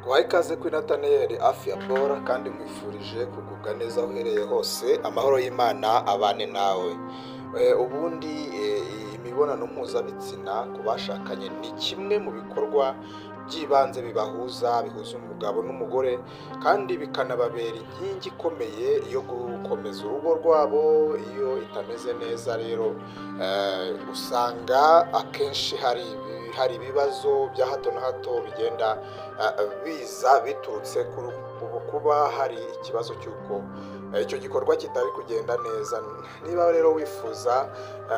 Guhaye ikaze kuri Nathaniel Afia Bora kandi nkwifurije kugubwa neza aho uhereye hose, amahoro y'Imana abane nawe. Ubundi imibonano mpuzabitsina ku bashakanye ni kimwe mu bikorwa by'ibanze bihuza umugabo n'umugore, kandi bikanababera inkingi ikomeye yo gukomeza urugo rwabo. Iyo itameze neza rero usanga akenshi hari ibibazo bya hato na hato bigenda biza biturutse kuba hari ikibazo cy'uko icyo gikorwa kitari kugenda neza. Niba rero wifuza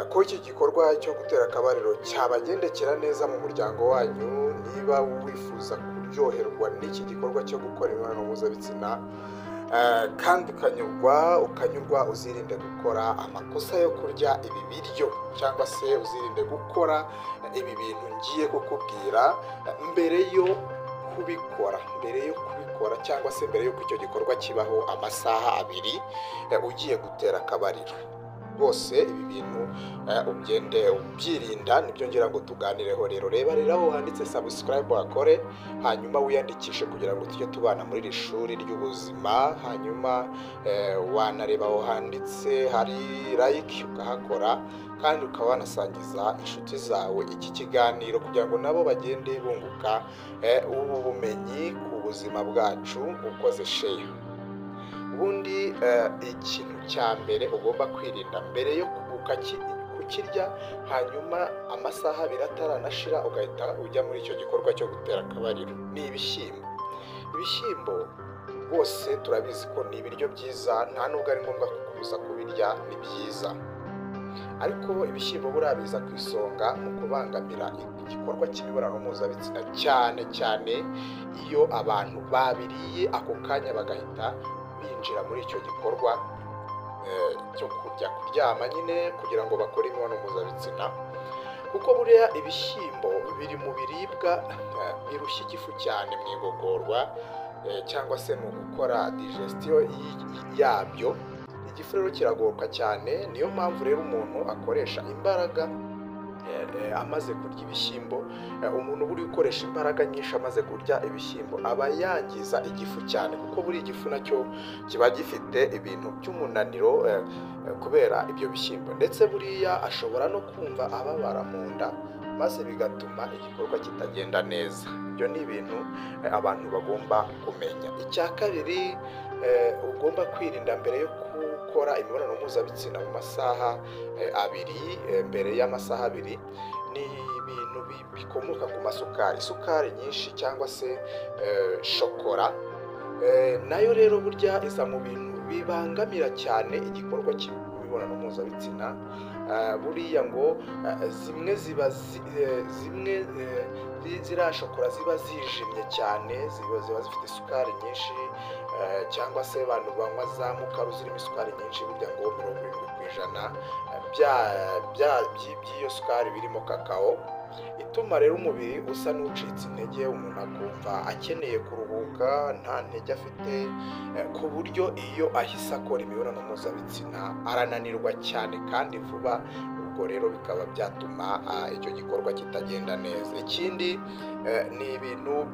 ko iki gikorwa cyo gutera akabariro cyabagendekera neza mu muryango wanyu, niba wifuza kuryoherwa n'iki gikorwa cyo gukora imibonano mpuzabitsina kandi ukanyurwa, uzirinde gukora amakosa yo kurya ibi biryo, cyangwa se uzirinde gukora ibi bintu ngiye kukubwira mbere yo kubikora cyangwa se mbere y'uko icyo gikorwa kibaho amasaha 2 ugiye gutera akabariro. Bose ibi bintu ugende ubyirinda, nibyo ngira ngo tuganireho. Rero reba aho handitse subscribe wakore, hanyuma wiyandikishe kugira ngo tujye tubana muri iri shuri ry'ubuzima. Hanyuma wanareba aho handitse hari like ukahakora, kandi ukaba wanasangiza inshuti zawe iki kiganiro kugira ngo nabo bagende bunguka ubu bumenyi ku buzima bwacu ukoze share. Ubundi ikintu cya mbere ugomba kwirinda mbere yo kukirya, hanyuma amasaha 2 ataranashira ugahita ujya muri icyo gikorwa cyo gutera akabariro, ni ibishyimbo. Ibishyimbo bose turabizi ko ni ibiryo byiza, nta nubwo ari ngombwa kukubuza kubirya, ni byiza. Ariko ibishyimbo buriya biza ku isonga mu kubangamira igikorwa cy'imibonano mpuzabitsina, cyane cyane iyo abantu babiriye ako kanya bagahita binjira muri icyo gikorwa cyo kuryama nyine kugira ngo bakore imibonano mpuzabitsina. Kuko buriya ibishyimbo biri mu biribwa birushya igifu cyane mu igogorwa cyangwa se mu gukora digestion yabyo. Igifu rero kiragorwa cyane, niyo mpamvu rero umuntu akoresha imbaraga amaze kurya ibishyimbo. Umuntu buri gukoresha imbaraga nyinshi amaze kurya ibishyimbo aba yangiza igifu cyane, kuko buri igifu nacyo kiba gifite ibintu by'umunaniro kubera ibyo bishyimbo, ndetse buriya ashobora no kumva ababara mu nda, maze bigatuma igikorwa kitagenda neza. Ibyo ni ibintu abantu bagomba kumenya. Icya kabiri ugomba kwirinda mbere yo gukora imibonano mpuzabitsina mu masaha 2, mbere y'amasaha 2, ni ibintu bikomoka ku masukari, isukari nyinshi cyangwa se shokora. Nayo rero burya iza mu bintu bibangamira cyane igikorwa cy'imibonano mpuzabitsina. Buriya ngo zimwe ziriya shokora ziba zijimye cyane, ziba zifite isukari nyinshi, cyangwa se abantu banywa za mukaru zirimo isukari nyinshi, burya ngo 70% by'iyo sukari birimo kakao, ituma rero umubiri usa n'ucitse intege. Umuntu akumva akeneye kuruhuka, nta ntege afite, ku buryo iyo ahise akora imibonano mpuzabitsina arananirwa cyane kandi vuba. Ubwo rero bikaba byatuma icyo gikorwa kitagenda neza. Ikindi ni ibintu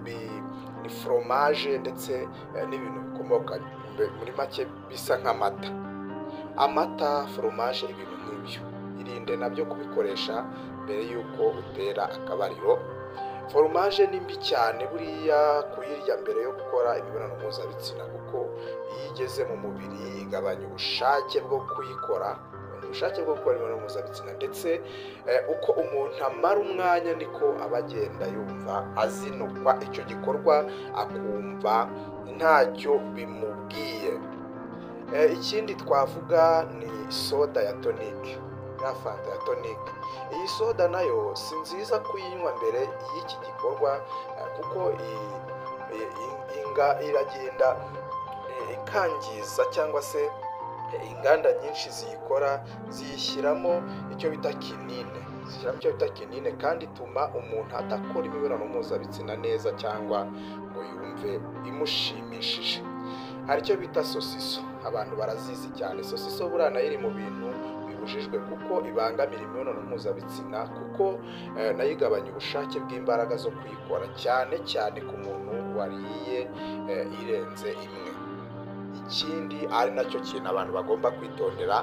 ni fromage ndetse n'ibintu bikomoka muri make bisa nk'amata, fromage, ibintu nk'ibyo irinde nabyo kubikoresha mbere y'uko utera akabariro. Fromage ni mbi cyane buriya kuyirya mbere yo gukora imibonano mpuzabitsina, kuko iyo igeze mu mubiri igabanya ubushake bwo kuyikora, imibonano mpuzabitsina, ndetse uko umuntu amara umwanya niko aba agenda yumva azinukwa icyo gikorwa, akumva ntacyo bimubwiye. Ikindi twavuga ni soda ya tonic, ya fanta ya tonic. Iyi soda nayo si nziza kuyinywa mbere y'iki gikorwa, kuko iragenda ikangiza, cyangwa se inganda nyinshi ziyikora ziyishyiramo icyo bita kinine, kandi ituma umuntu adakora imibonano mpuzabitsina neza cyangwa ngo yumve imushimishije. Hari icyo bita sosiso, abantu barazizi cyane. Sosiso buriya nayo iri mu bintu ibujijwe kuko ibangamira imibonano mpuzabitsina, kuko nayo igabanya ubushake bw'imbaraga zo kuyikora, cyane cyane ku muntu wariye irenze imwe. Ikindi ari nacyo kintu abantu bagomba kwitondera,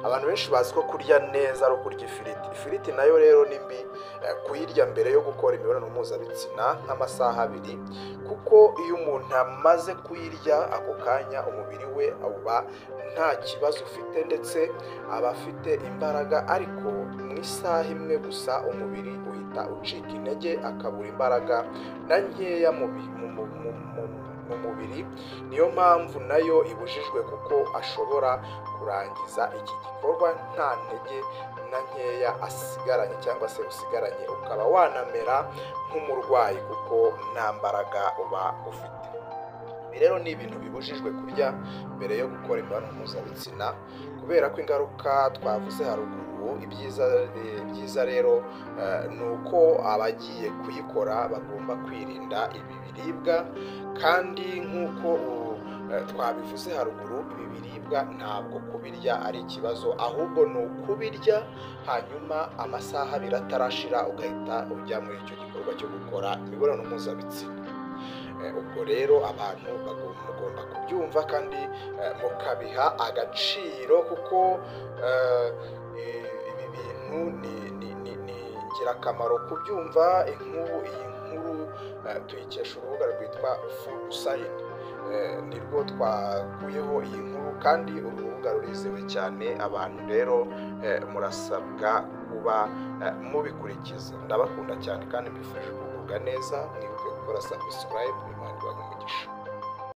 abantu benshi bazi ko kurya neza ari ukurya ifiriti nayo rero ni mbi kuyirya mbere yo gukora imibonano mpuzabitsina nk'amasaha 2, kuko iyo umuntu amaze kuyirya ako kanya umubiri we uba nta kibazo ufite ndetse aba afite imbaraga, ariko mu isaha imwe gusa umubiri uhita ucika intege akabura imbaraga na nkeya mu mubiri. Niyo mpamvu nayo ibujijwe, kuko ashobora kurangiza iki gikorwa nta ntege na nkeya asigaranye cyangwa se usigaranye, ukaba wanamera nk'umurwayi kuko nta mbaraga uba ufite. Ibi rero ni ibintu bibujijwe kurya mbere yo gukora imibonano mpuzabitsina, kubera ko ingaruka twavuze haruguru. Ibyiza rero ni uko abagiye kuyikora bagomba kwirinda ibi biribwa, kandi nk'uko twabivuze haruguru, ibi biribwa ntabwo kubirya ari ikibazo, ahubwo ni ukubirya hanyuma amasaha 2 atarashira ugahita ujya muri icyo gikorwa cyo gukora imibonano mpuzabitsina. Ubwo rero abantu bagomba kubyumva kandi mukabiha agaciro, kuko ibi bintu ni ingirakamaro kubyumva. Iyi nkuru tuyikesha urubuga rwitwa Full nirwo twakuyeho iyi nkuru, kandi uru rubuga rurizewe cyane. Abantu rero murasabwa kuba mubikurikiza. Ndabakunda cyane kandi mbifurije kugubwa neza. Mwibuke gukora subscribe. Imana ibahe umugisha.